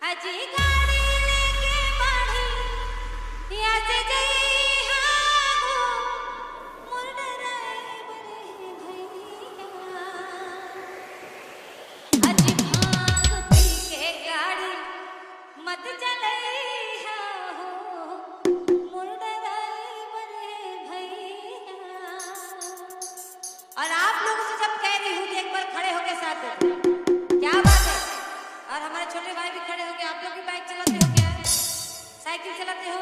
अजी गाड़ी लेके बाढ़ी या से जई हो मुर ड्राइवर भैया अजी भांग पी के गाड़ी मत चलई हो मुर ड्राइवर भैया। और आप लोगों से जब कह रही हूँ कि एक बार खड़े होके साथ दो, क्या बात है। और हमारे छोटे भाई भी खड़े हो गए। आप लोग भी बाइक चलाते हो क्या? साइकिल चलाते हो?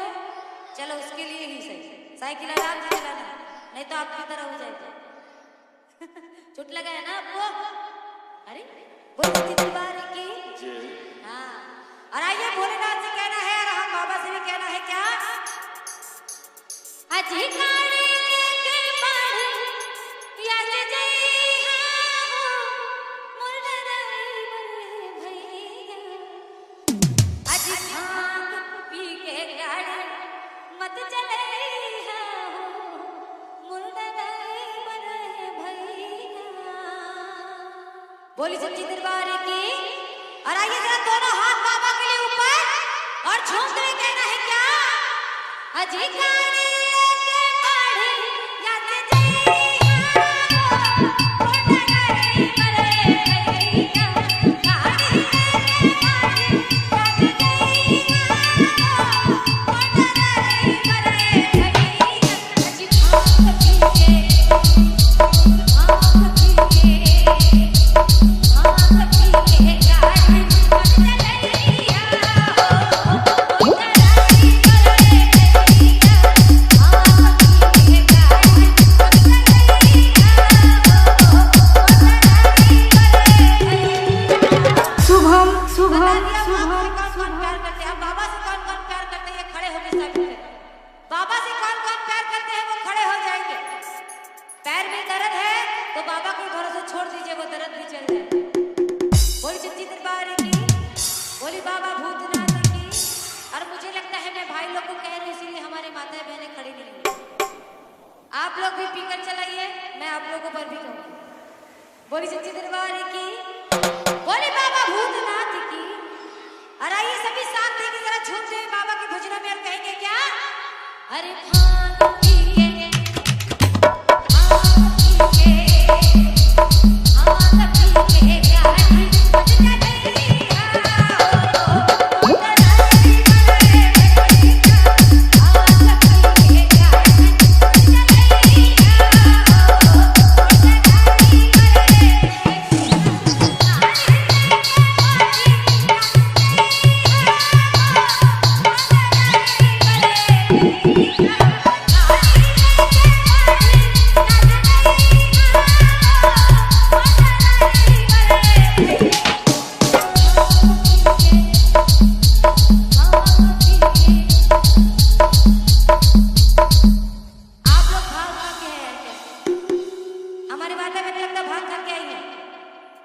चलो उसके लिए ही सही, साइकिल आराम से चलाना, नहीं तो आपकी तरह हो जाएगा। चोट लगा है ना आपको? अरे बोल दीवार की हाँ। और आइए भोलेनाथ से कहना है और हम बाबा से भी कहना है क्या? अजी गाड़ी लेके बाढ़ी या से जई हो मुर ड्राइवर भैया अजी भांग पी के गाड़ी मत चलई हो मुर ड्राइवर भैया। बोली सच्ची दरबार की। और आइए जरा दोनों हाथ बाबा के लिए ऊपर और झूम कर कहना है क्या? अजी गाड़ी लेके बाढ़ी या से जई हो मुर ड्राइवर भैया गाड़ी लेके बाढ़ी या से जई हो मुर ड्राइवर भैया अजी भांग पी के गाड़ी मत चलई हो मुर शुभम शुभम बताइए शुभम कौन प्यार करते हैं? बाबा से कौन प्यार करते हैं? खड़े होके सब करें। बाबा से कौन प्यार करते हैं? वो खड़े हो जाएंगे। पैर में दर्द है तो बाबा के भरोसे छोड़ दीजिए, वो दर्द भी चल जाए। बोली सच्ची दरबार की, बोली बाबा भूतनाथ की। और मुझे लगता है मैं भाई लोग को कह रही हूँ, इसीलिए हमारी माताएं बहनें खड़ी नहीं हुई। आप लोग भी पीकर चलाइए, मैं आप लोगों पर भी कहूँगी। बोली सच्ची दरबार की, बोली बाबा भूतनाथ की। और आइए सभी साथ देके जरा झूमते हुए बाबा की भजनों में और कहेंगे क्या? अरे भांग पी के भांग पी के गाड़ी मत चलई हो मुर ड्राइवर भैया भांग पी के गाड़ी मत चलई हो मुर आप लोग भांग खा के हैं क्या? हमारी माता बहन लगता भांग खा के आई है,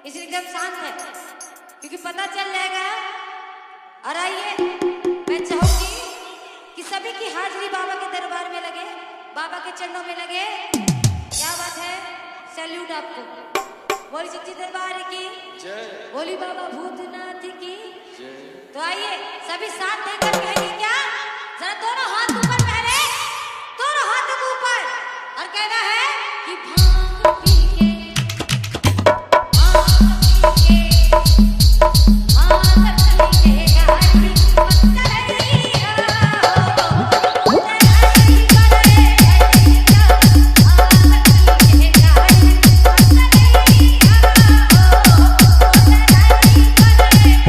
इसलिए एकदम शांत है, क्योंकि पता चल जाएगा। और आइए मैं चाहूंगी कि सभी की हाजिरी बाबा के दरबार में लगे, बाबा के चरणों में लगे। क्या बात है, सैल्यूट आपको। बोली सच्ची दरबार की, बोली बाबा भूतनाथ की। तो आइए सभी साथ देकर कहेंगे क्या? जरा दोनों हाथ ऊपर पहले, दोनों हाथ ऊपर और कहना है कि भांग पी के भांग पी के गाड़ी मत चलई हो मुर ड्राइवर भैया भांग पी के गाड़ी मत चलई हो मुर ड्राइवर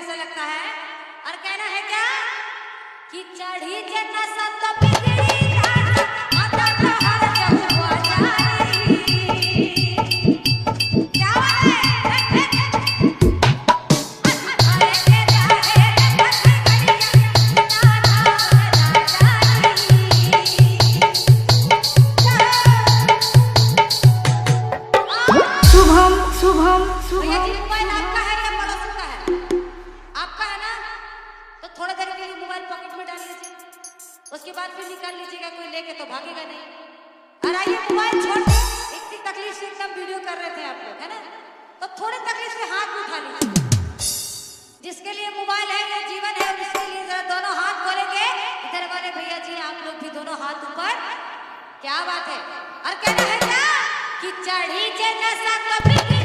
कैसा लगता है? और कहना है क्या कि चढ़ी जे नशा तो बिगड़ी जाता, आता तो हर जब हुआ जारी। क्या बात है? अरे के जाए बत्ती गड़िया ना ना शुभम शुभम भैया शुभम जी मोबाइल आपका है या पड़ोसी का है? आपका है ना? तो थोड़ा देर के लिए मोबाइल पॉकेट में डाल लीजिए, उसके बाद फिर निकाल लीजिएगा, कोई लेके तो भागेगा नहीं। और आइए मोबाइल छोड़ के इतनी तकलीफ से एकदम वीडियो कर रहे थे आप लोग, है ना? तो थोड़े तकलीफ से हाथ उठा लीजिए। जिसके लिए मोबाइल है ये जीवन है, और इसके लिए जरा दोनों हाथ खोलेंगे। इधर वाले भैया जी आप लोग भी दोनों हाथ ऊपर। क्या बात है? और कहना है क्या कि चढ़ी जे नशा तो बिगड़ी